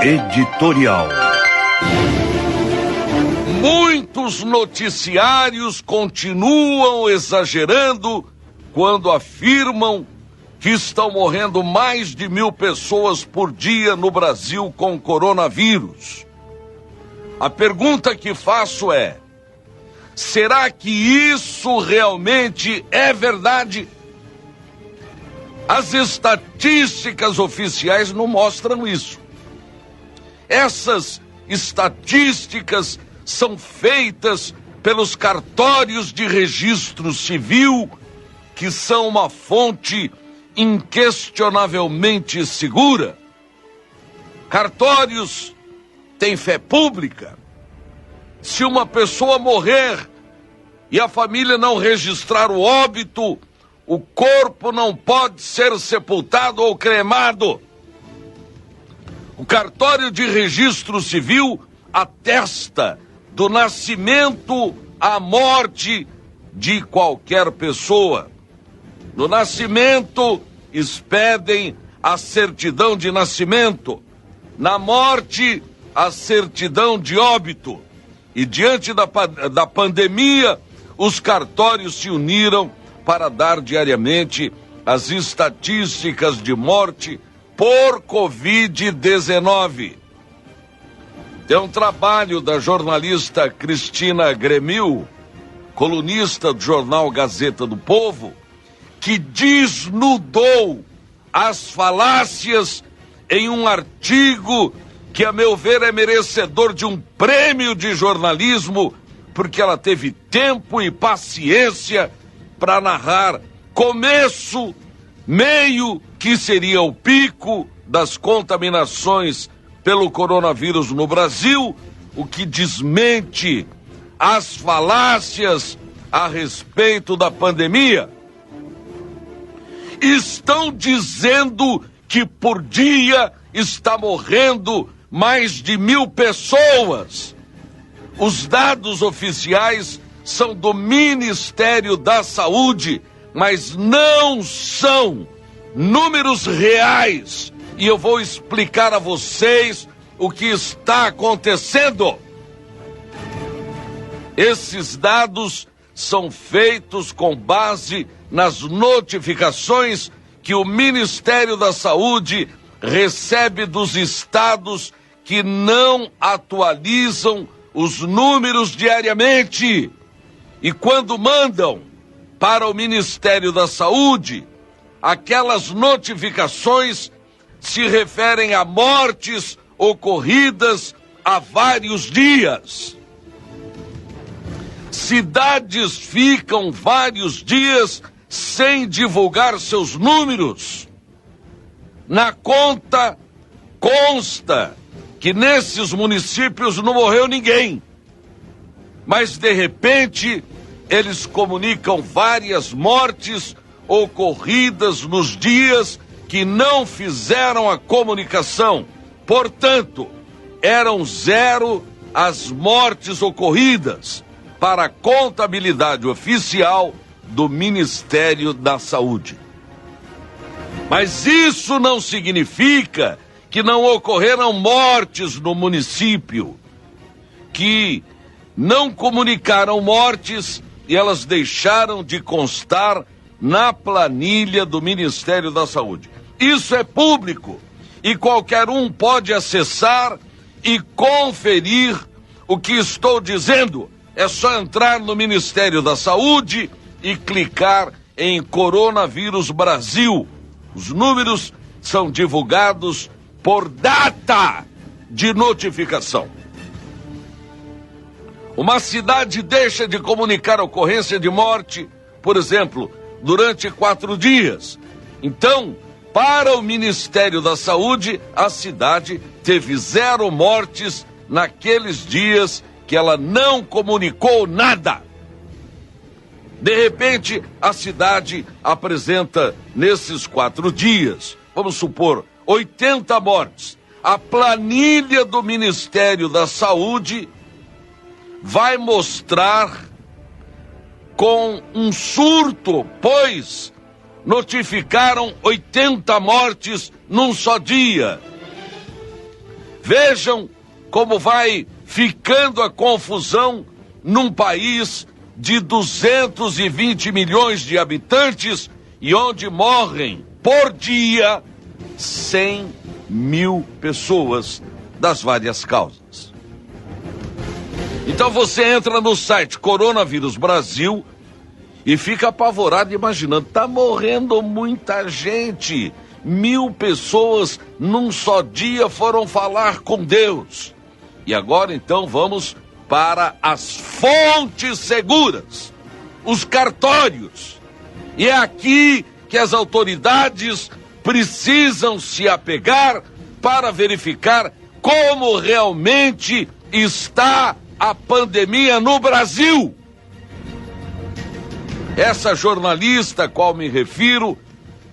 Editorial. Muitos noticiários continuam exagerando quando afirmam que estão morrendo mais de 1.000 pessoas por dia no Brasil com coronavírus. A pergunta que faço é: será que isso realmente é verdade? As estatísticas oficiais não mostram isso. Essas estatísticas são feitas pelos cartórios de registro civil, que são uma fonte inquestionavelmente segura. Cartórios têm fé pública. Se uma pessoa morrer e a família não registrar o óbito, o corpo não pode ser sepultado ou cremado. O cartório de registro civil atesta do nascimento à morte de qualquer pessoa. No nascimento, expedem a certidão de nascimento. Na morte, a certidão de óbito. E diante da pandemia, os cartórios se uniram para dar diariamente as estatísticas de morte por Covid-19. É um trabalho da jornalista Cristina Gremil, colunista do jornal Gazeta do Povo, que desnudou as falácias em um artigo que, a meu ver, é merecedor de um prêmio de jornalismo, porque ela teve tempo e paciência para narrar começo, meio, que seria o pico das contaminações pelo coronavírus no Brasil, o que desmente as falácias a respeito da pandemia. Estão dizendo que por dia está morrendo mais de 1.000 pessoas. Os dados oficiais são do Ministério da Saúde, mas não são números reais. E eu vou explicar a vocês o que está acontecendo. Esses dados são feitos com base nas notificações que o Ministério da Saúde recebe dos estados que não atualizam os números diariamente. E quando mandam para o Ministério da Saúde, aquelas notificações se referem a mortes ocorridas há vários dias. Cidades ficam vários dias sem divulgar seus números. Na conta consta que nesses municípios não morreu ninguém. Mas, de repente, eles comunicam várias mortes ocorridas nos dias que não fizeram a comunicação. Portanto, eram 0 as mortes ocorridas para a contabilidade oficial do Ministério da Saúde. Mas isso não significa que não ocorreram mortes no município, que não comunicaram mortes e elas deixaram de constar na planilha do Ministério da Saúde. Isso é público e qualquer um pode acessar e conferir o que estou dizendo. É só entrar no Ministério da Saúde e clicar em Coronavírus Brasil. Os números são divulgados por data de notificação. Uma cidade deixa de comunicar a ocorrência de morte, por exemplo, durante 4 dias. Então, para o Ministério da Saúde, a cidade teve 0 mortes naqueles dias que ela não comunicou nada. De repente, a cidade apresenta, nesses 4 dias, vamos supor, 80 mortes. A planilha do Ministério da Saúde vai mostrar com um surto, pois notificaram 80 mortes num só dia. Vejam como vai ficando a confusão num país de 220 milhões de habitantes e onde morrem por dia 100 mil pessoas das várias causas. Então você entra no site Coronavírus Brasil e fica apavorado imaginando, tá morrendo muita gente. 1.000 pessoas num só dia foram falar com Deus. E agora então vamos para as fontes seguras, os cartórios. E é aqui que as autoridades precisam se apegar para verificar como realmente está a pandemia no Brasil. Essa jornalista a qual me refiro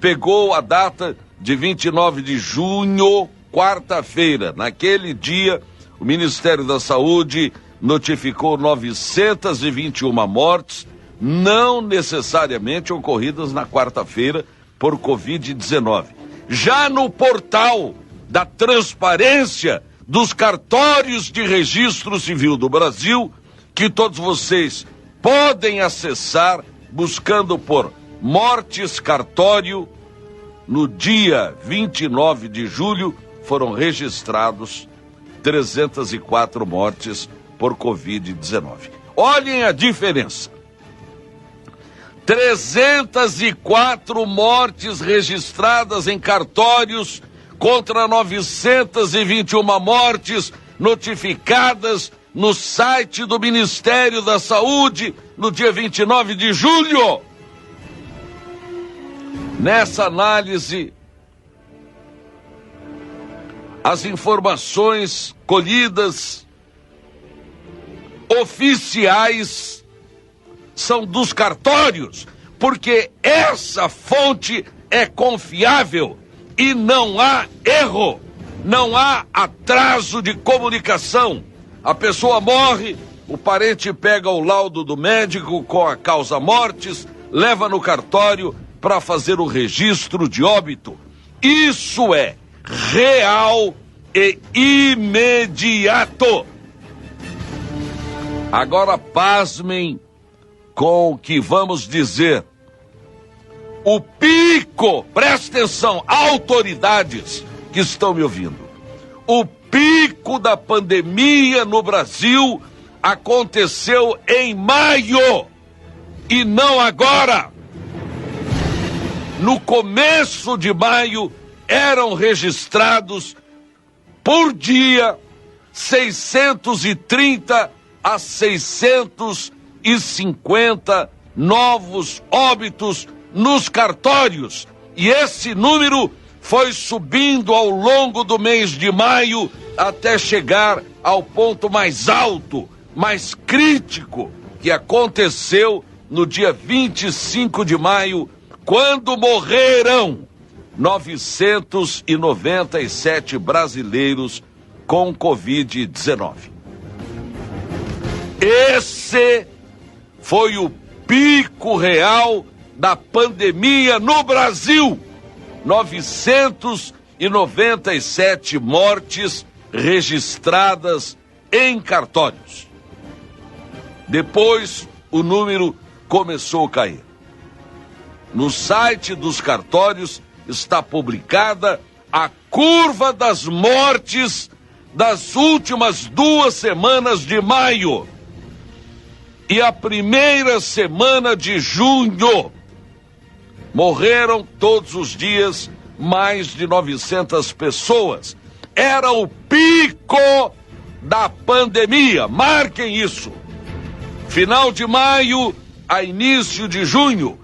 pegou a data de 29 de junho, quarta-feira. Naquele dia, o Ministério da Saúde notificou 921 mortes, não necessariamente ocorridas na quarta-feira por Covid-19. Já no portal da transparência dos cartórios de registro civil do Brasil, que todos vocês podem acessar buscando por mortes cartório, no dia 29 de julho foram registrados 304 mortes por Covid-19. Olhem a diferença. 304 mortes registradas em cartórios contra 921 mortes notificadas no site do Ministério da Saúde no dia 29 de julho. Nessa análise, as informações colhidas oficiais são dos cartórios, porque essa fonte é confiável e não há erro, não há atraso de comunicação. A pessoa morre, o parente pega o laudo do médico com a causa mortis, leva no cartório para fazer o registro de óbito. Isso é real e imediato. Agora pasmem com o que vamos dizer. O pico, presta atenção, autoridades que estão me ouvindo, o pico da pandemia no Brasil aconteceu em maio e não agora. No começo de maio eram registrados por dia 630 a 650 novos óbitos nos cartórios. E esse número foi subindo ao longo do mês de maio até chegar ao ponto mais alto, mais crítico, que aconteceu no dia 25 de maio, quando morreram 997 brasileiros com Covid-19. Esse foi o pico real da pandemia no Brasil. 997 mortes registradas em cartórios. Depois, o número começou a cair. No site dos cartórios está publicada a curva das mortes das últimas 2 semanas de maio e a primeira semana de junho. Morreram todos os dias mais de 900 pessoas. Era o pico da pandemia. Marquem isso. Final de maio a início de junho.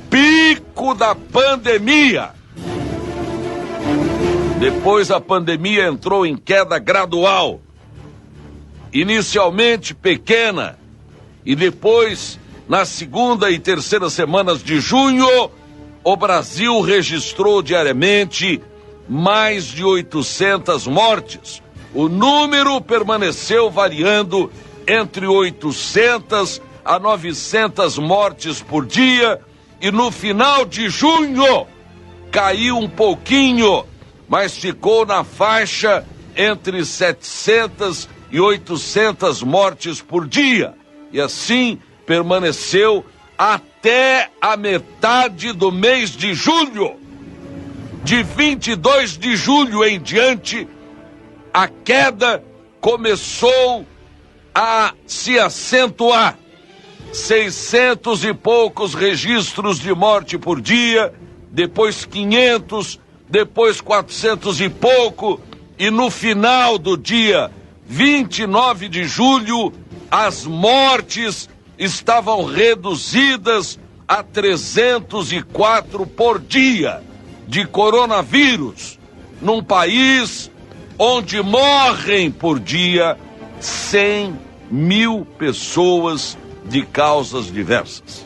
Pico da pandemia. Depois a pandemia entrou em queda gradual. Inicialmente pequena. E depois, nas segunda e terceira semanas de junho, o Brasil registrou diariamente mais de 800 mortes. O número permaneceu variando entre 800 a 900 mortes por dia e no final de junho caiu um pouquinho, mas ficou na faixa entre 700 e 800 mortes por dia. E assim permaneceu até a metade do mês de julho. De 22 de julho em diante, a queda começou a se acentuar. 600 e poucos registros de morte por dia, depois 500, depois 400 e pouco, e no final do dia 29 de julho, as mortes estavam reduzidas a 304 por dia de coronavírus, num país onde morrem por dia 100 mil pessoas de causas diversas.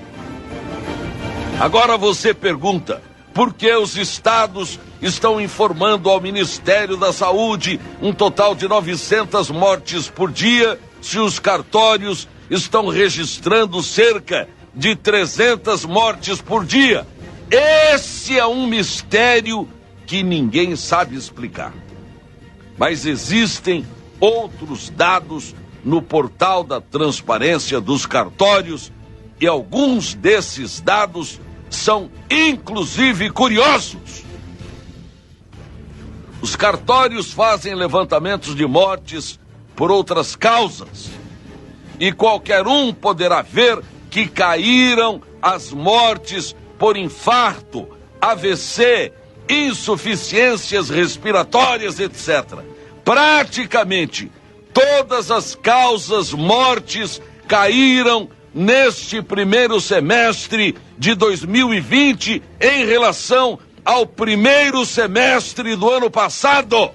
Agora você pergunta, por que os estados estão informando ao Ministério da Saúde um total de 900 mortes por dia, se os cartórios estão registrando cerca de 300 mortes por dia? Esse é um mistério que ninguém sabe explicar. Mas existem outros dados no portal da transparência dos cartórios e alguns desses dados são inclusive curiosos. Os cartórios fazem levantamentos de mortes por outras causas e qualquer um poderá ver que caíram as mortes por infarto, AVC, insuficiências respiratórias, etc. Praticamente todas as causas mortes caíram neste primeiro semestre de 2020 em relação ao primeiro semestre do ano passado.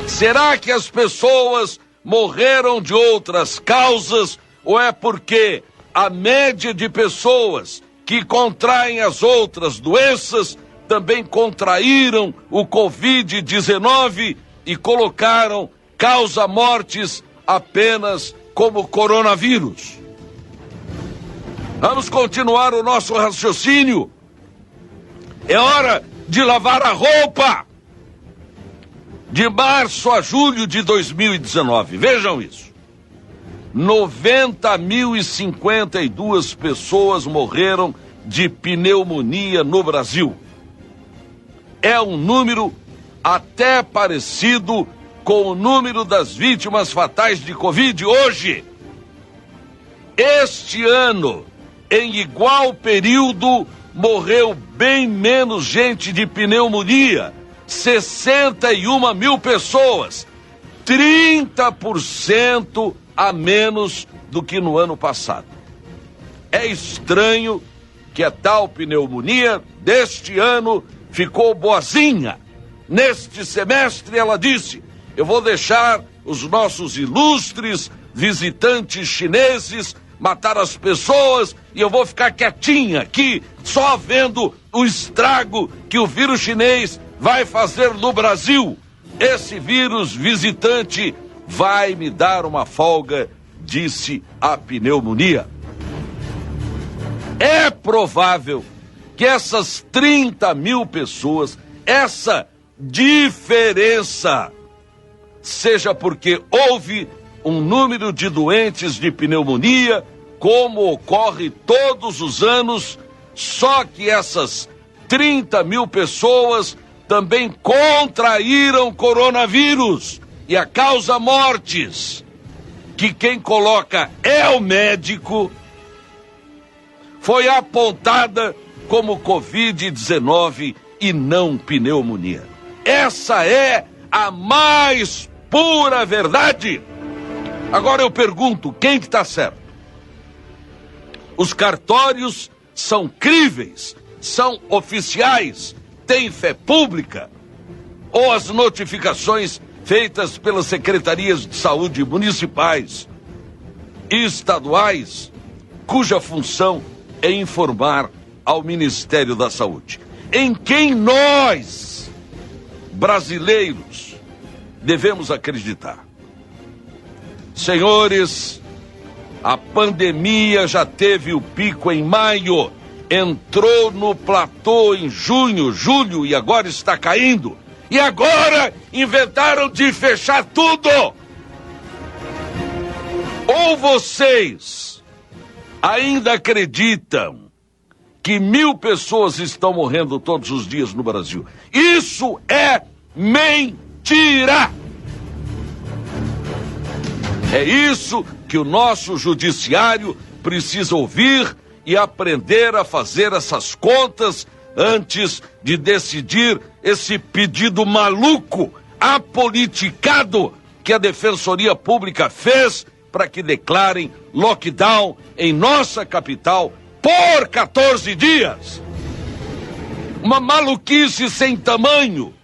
Será que as pessoas morreram de outras causas ou é porque a média de pessoas que contraem as outras doenças também contraíram o Covid-19 e colocaram causa-mortes apenas como coronavírus? Vamos continuar o nosso raciocínio. É hora de lavar a roupa. De março a julho de 2019, vejam isso. 90.052 pessoas morreram de pneumonia no Brasil. É um número até parecido com o número das vítimas fatais de Covid hoje. Este ano, em igual período, morreu bem menos gente de pneumonia, 61 mil pessoas, 30% a menos do que no ano passado. É estranho que a tal pneumonia deste ano ficou boazinha. Neste semestre ela disse: eu vou deixar os nossos ilustres visitantes chineses matar as pessoas e eu vou ficar quietinha aqui, só vendo o estrago que o vírus chinês vai fazer no Brasil. Esse vírus visitante vai me dar uma folga, disse a pneumonia. É provável que essas 30 mil pessoas, essa diferença, seja porque houve um número de doentes de pneumonia, como ocorre todos os anos, só que essas 30 mil pessoas também contraíram coronavírus e a causa mortes, que quem coloca é o médico, foi apontada como Covid-19 e não pneumonia. Essa é a mais pura verdade. Agora eu pergunto, quem que está certo? Os cartórios são críveis, são oficiais, têm fé pública? Ou as notificações feitas pelas secretarias de saúde municipais e estaduais, cuja função é informar ao Ministério da Saúde? Em quem nós, brasileiros, devemos acreditar? Senhores, a pandemia já teve o pico em maio, entrou no platô em junho, julho e agora está caindo. E agora inventaram de fechar tudo. Ou vocês ainda acreditam que 1.000 pessoas estão morrendo todos os dias no Brasil? Isso é mentira! É isso que o nosso judiciário precisa ouvir e aprender a fazer essas contas antes de decidir esse pedido maluco, apoliticado, que a Defensoria Pública fez para que declarem lockdown em nossa capital por 14 dias. Uma maluquice sem tamanho,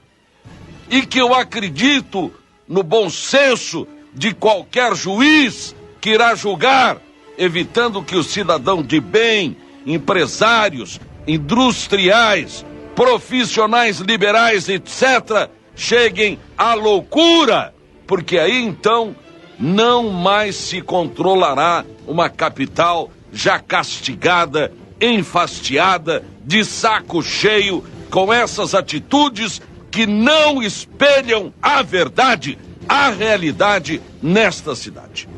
e que eu acredito no bom senso de qualquer juiz que irá julgar, evitando que o cidadão de bem, empresários, industriais, profissionais liberais, etc., cheguem à loucura, porque aí então não mais se controlará uma capital já castigada, enfastiada, de saco cheio, com essas atitudes que não espelham a verdade, a realidade nesta cidade.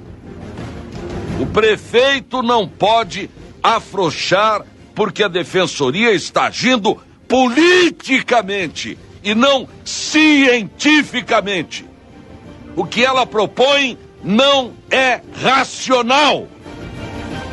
O prefeito não pode afrouxar porque a defensoria está agindo politicamente e não cientificamente. O que ela propõe não é racional.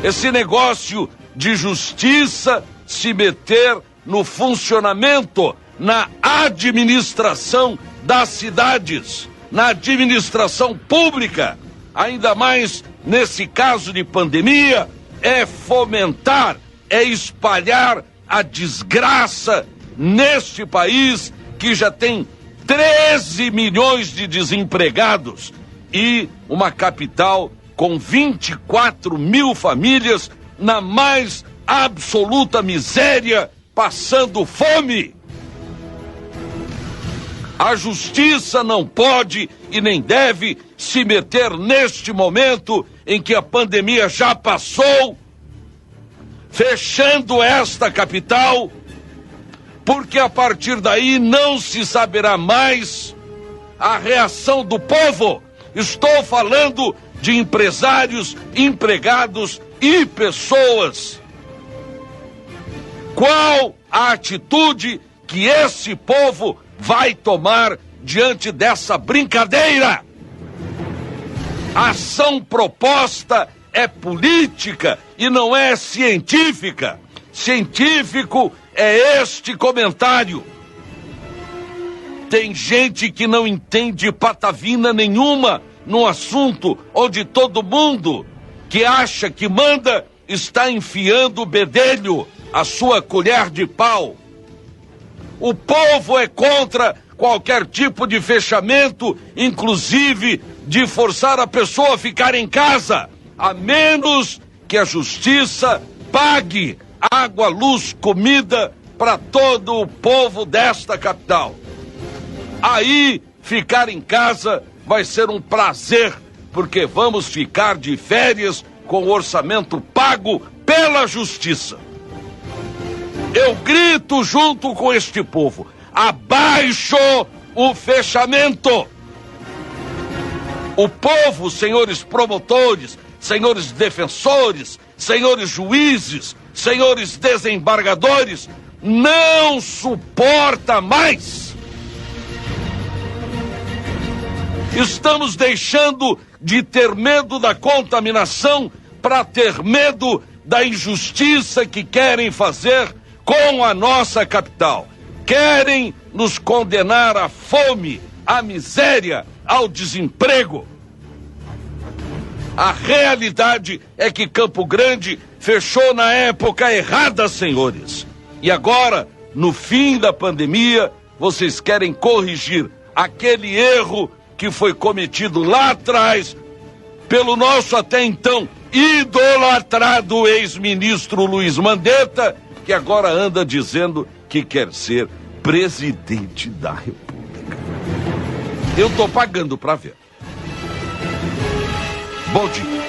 Esse negócio de justiça se meter no funcionamento, na administração das cidades, na administração pública, ainda mais nesse caso de pandemia, é fomentar, é espalhar a desgraça neste país que já tem 13 milhões de desempregados e uma capital com 24 mil famílias na mais absoluta miséria, passando fome. A justiça não pode e nem deve se meter neste momento em que a pandemia já passou, fechando esta capital, porque a partir daí não se saberá mais a reação do povo. Estou falando de empresários, empregados e pessoas. Qual a atitude que esse povo vai tomar diante dessa brincadeira? A ação proposta é política e não é científica. Científico é este comentário. Tem gente que não entende patavina nenhuma num assunto onde todo mundo que acha que manda está enfiando o bedelho, a sua colher de pau. O povo é contra qualquer tipo de fechamento, inclusive de forçar a pessoa a ficar em casa, a menos que a justiça pague água, luz, comida para todo o povo desta capital. Aí, ficar em casa vai ser um prazer, porque vamos ficar de férias com o orçamento pago pela justiça. Eu grito junto com este povo: abaixo o fechamento! O povo, senhores promotores, senhores defensores, senhores juízes, senhores desembargadores, não suporta mais! Estamos deixando de ter medo da contaminação para ter medo da injustiça que querem fazer com a nossa capital. Querem nos condenar à fome, à miséria, ao desemprego. A realidade é que Campo Grande fechou na época errada, senhores. E agora, no fim da pandemia, vocês querem corrigir aquele erro que foi cometido lá atrás pelo nosso até então idolatrado ex-ministro Luiz Mandetta, que agora anda dizendo que quer ser presidente da República. Eu tô pagando pra ver. Bom dia.